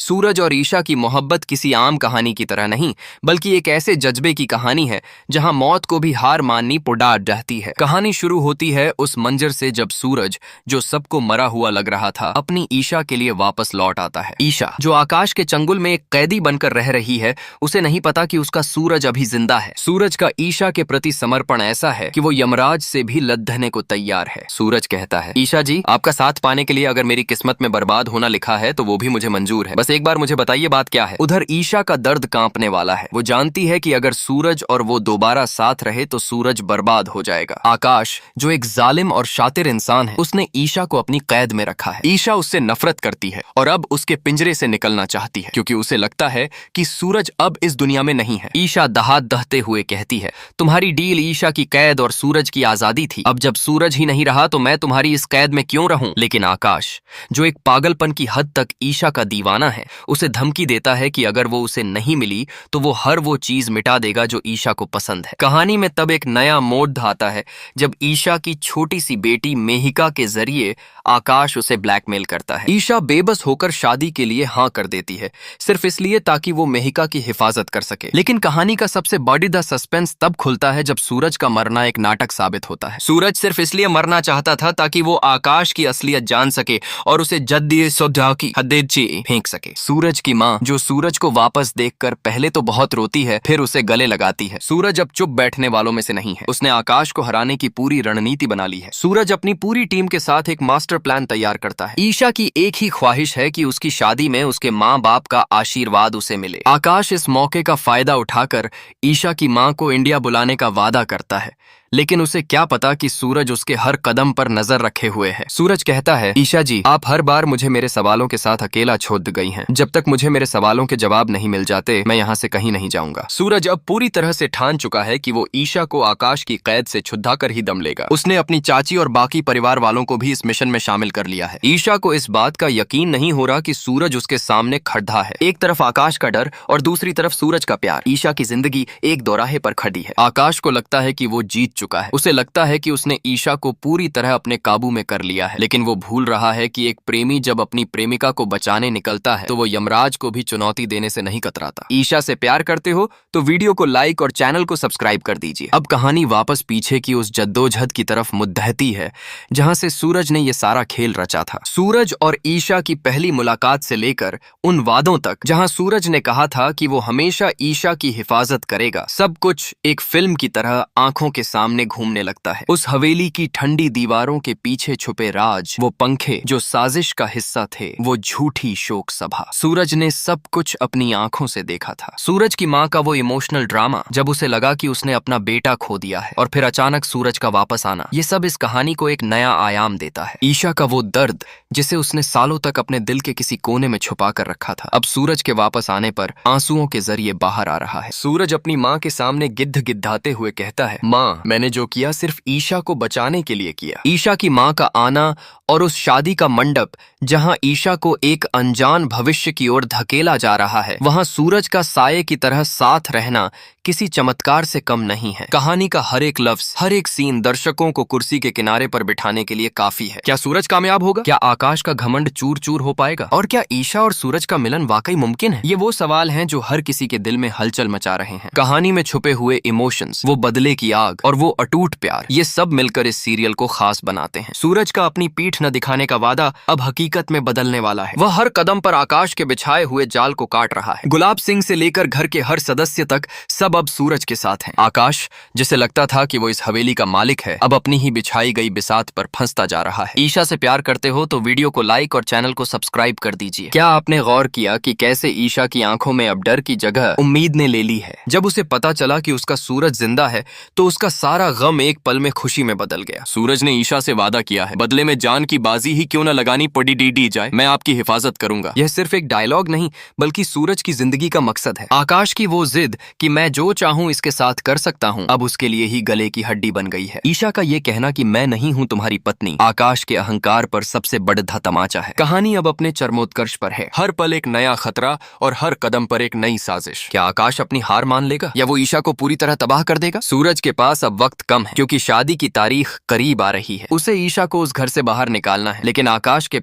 सूरज और ईशा की मोहब्बत किसी आम कहानी की तरह नहीं, बल्कि एक ऐसे जज्बे की कहानी है जहां मौत को भी हार माननी पुकार रहती है। कहानी शुरू होती है उस मंजर से जब सूरज, जो सबको मरा हुआ लग रहा था, अपनी ईशा के लिए वापस लौट आता है। ईशा, जो आकाश के चंगुल में एक कैदी बनकर रह रही है, उसे नहीं पता कि उसका सूरज अभी जिंदा है। सूरज का ईशा के प्रति समर्पण ऐसा है कि वो यमराज से भी लड़ने को तैयार है। सूरज कहता है, ईशा जी, आपका साथ पाने के लिए अगर मेरी किस्मत में बर्बाद होना लिखा है तो वो भी मुझे मंजूर है। बस एक बार मुझे बताइए बात क्या है। उधर ईशा का दर्द कांपने वाला है। वो जानती है कि अगर सूरज और वो दोबारा साथ रहे तो सूरज बर्बाद हो जाएगा। आकाश, जो एक जालिम और शातिर इंसान है, उसने ईशा को अपनी कैद में रखा है। ईशा उससे नफरत करती है और अब उसके पिंजरे से निकलना चाहती है, क्योंकि उसे लगता है कि सूरज अब इस दुनिया में नहीं है। ईशा दहाड़ दहते हुए कहती है, तुम्हारी डील ईशा की कैद और सूरज की आजादी थी। अब जब सूरज ही नहीं रहा तो मैं तुम्हारी इस कैद में क्यों रहूं? लेकिन आकाश, जो एक पागलपन की हद तक ईशा का दीवाना है, उसे धमकी देता है कि अगर वो उसे नहीं मिली तो वो हर वो चीज मिटा देगा जो ईशा को पसंद है। कहानी में तब एक नया मोड़ आता है जब ईशा की छोटी सी बेटी मेहिका के जरिए आकाश उसे ब्लैकमेल करता है। ईशा बेबस होकर शादी के लिए हाँ कर देती है, सिर्फ इसलिए ताकि वो मेहिका की हिफाजत कर सके। लेकिन कहानी का सबसे बड़ा सस्पेंस तब खुलता है जब सूरज का मरना एक नाटक साबित होता है। सूरज सिर्फ इसलिए मरना चाहता था ताकि वो आकाश की असलियत जान सके और उसे जद्दी सौदा की हदेची फेंक सके। सूरज की माँ, जो सूरज को वापस देखकर पहले तो बहुत रोती है, फिर उसे गले लगाती है। सूरज अब चुप बैठने वालों में से नहीं है। उसने आकाश को हराने की पूरी रणनीति बना ली है। सूरज अपनी पूरी टीम के साथ एक मास्टर प्लान तैयार करता है। ईशा की एक ही ख्वाहिश है कि उसकी शादी में उसके माँ बाप का आशीर्वाद उसे मिले। आकाश इस मौके का फायदा उठाकर ईशा की माँ को इंडिया बुलाने का वादा करता है, लेकिन उसे क्या पता कि सूरज उसके हर कदम पर नजर रखे हुए है। सूरज कहता है, ईशा जी, आप हर बार मुझे मेरे सवालों के साथ अकेला छोड़ गई हैं। जब तक मुझे मेरे सवालों के जवाब नहीं मिल जाते, मैं यहाँ से कहीं नहीं जाऊंगा। सूरज अब पूरी तरह से ठान चुका है कि वो ईशा को आकाश की कैद से छुड़ा कर ही दम लेगा। उसने अपनी चाची और बाकी परिवार वालों को भी इस मिशन में शामिल कर लिया है। ईशा को इस बात का यकीन नहीं हो रहा कि सूरज उसके सामने खड़ा है। एक तरफ आकाश का डर और दूसरी तरफ सूरज का प्यार। ईशा की जिंदगी एक दोराहे पर खड़ी है। आकाश को लगता है कि वो जीत चुका है। उसे लगता है कि उसने ईशा को पूरी तरह अपने काबू में कर लिया है, लेकिन वो भूल रहा है कि एक प्रेमी जब अपनी प्रेमिका को बचाने निकलता है तो वो यमराज को भी चुनौती देने से नहीं कतराता। ईशा से प्यार करते हो तो वीडियो को लाइक और चैनल को सब्सक्राइब कर दीजिए। अब कहानी वापस पीछे की उस जद्दोजहद की तरफ मुद्दहती है जहां से सूरज ने ये सारा खेल रचा था। सूरज और ईशा की पहली मुलाकात से लेकर उन वादों तक जहां सूरज ने कहा था कि वो हमेशा ईशा की हिफाजत करेगा, सब कुछ एक फिल्म की तरह आंखों के सामने घूमने लगता है। उस हवेली की ठंडी दीवारों के पीछे छुपे राज, वो पंखे जो साजिश का हिस्सा थे, वो झूठी शोक सभा। सूरज ने सब कुछ अपनी आंखों से देखा था। सूरज की माँ का वो इमोशनल ड्रामा जब उसे लगा कि उसने अपना बेटा खो दिया है, और फिर अचानक सूरज का वापस आना, ये सब इस कहानी को एक नया आयाम देता है। ईशा का वो दर्द जिसे उसने सालों तक अपने दिल के किसी कोने में छुपा कर रखा था, अब सूरज के वापस आने पर आंसुओं के जरिए बाहर आ रहा है। सूरज अपनी माँ के सामने गिद्ध गिद्धाते हुए कहता है, माँ, मैंने जो किया सिर्फ ईशा को बचाने के लिए किया। ईशा की माँ का आना और उस शादी का मंडप जहां ईशा को एक अनजान भविष्य की ओर धकेला जा रहा है, वहां सूरज का साये की तरह साथ रहना किसी चमत्कार से कम नहीं है। कहानी का हर एक लफ्ज, हर एक सीन दर्शकों को कुर्सी के किनारे पर बिठाने के लिए काफी है। क्या सूरज कामयाब होगा? क्या आकाश का घमंड चूर चूर हो पाएगा? और क्या ईशा और सूरज का मिलन वाकई मुमकिन है? ये वो सवाल हैं जो हर किसी के दिल में हलचल मचा रहे हैं। कहानी में छुपे हुए इमोशंस, वो बदले की आग और वो अटूट प्यार, ये सब मिलकर इस सीरियल को खास बनाते हैं। सूरज का अपनी पीठ न दिखाने का वादा अब हकीकत में बदलने वाला है। वह हर कदम पर आकाश के बिछाए हुए जाल को काट रहा है। गुलाब सिंह से लेकर घर के हर सदस्य तक सब अब सूरज के साथ हैं। आकाश, जिसे लगता था कि वो इस हवेली का मालिक है, अब अपनी ही बिछाई गई बिसात पर फंसता जा रहा है। ईशा से प्यार करते हो तो वीडियो को लाइक और चैनल को सब्सक्राइब कर दीजिए। क्या आपने गौर किया कि कैसे ईशा की आंखों में अब डर की जगह उम्मीद ने ले ली है? जब उसे पता चला कि उसका सूरज जिंदा है तो उसका सारा गम एक पल में खुशी में बदल गया। सूरज ने ईशा से वादा किया है, बदले में जान की बाजी ही क्यों न लगानी पड़ी डी जाए, मैं आपकी हिफाजत करूंगा। यह सिर्फ एक डायलॉग नहीं, बल्कि सूरज की जिंदगी का मकसद है। आकाश की वो जिद कि मैं जो चाहूं इसके साथ कर सकता हूं, अब उसके लिए ही गले की हड्डी बन गई है। ईशा का ये कहना कि मैं नहीं हूं तुम्हारी पत्नी, आकाश के अहंकार पर सबसे बड़ा तमाचा है। कहानी अब अपने चरमोत्कर्ष पर है। हर पल एक नया खतरा और हर कदम पर एक नई साजिश। क्या आकाश अपनी हार मान लेगा या वो ईशा को पूरी तरह तबाह कर देगा? सूरज के पास अब वक्त कम है, क्योंकि शादी की तारीख करीब आ रही है। उसे ईशा को उस घर से बाहर निकालना है, लेकिन आकाश के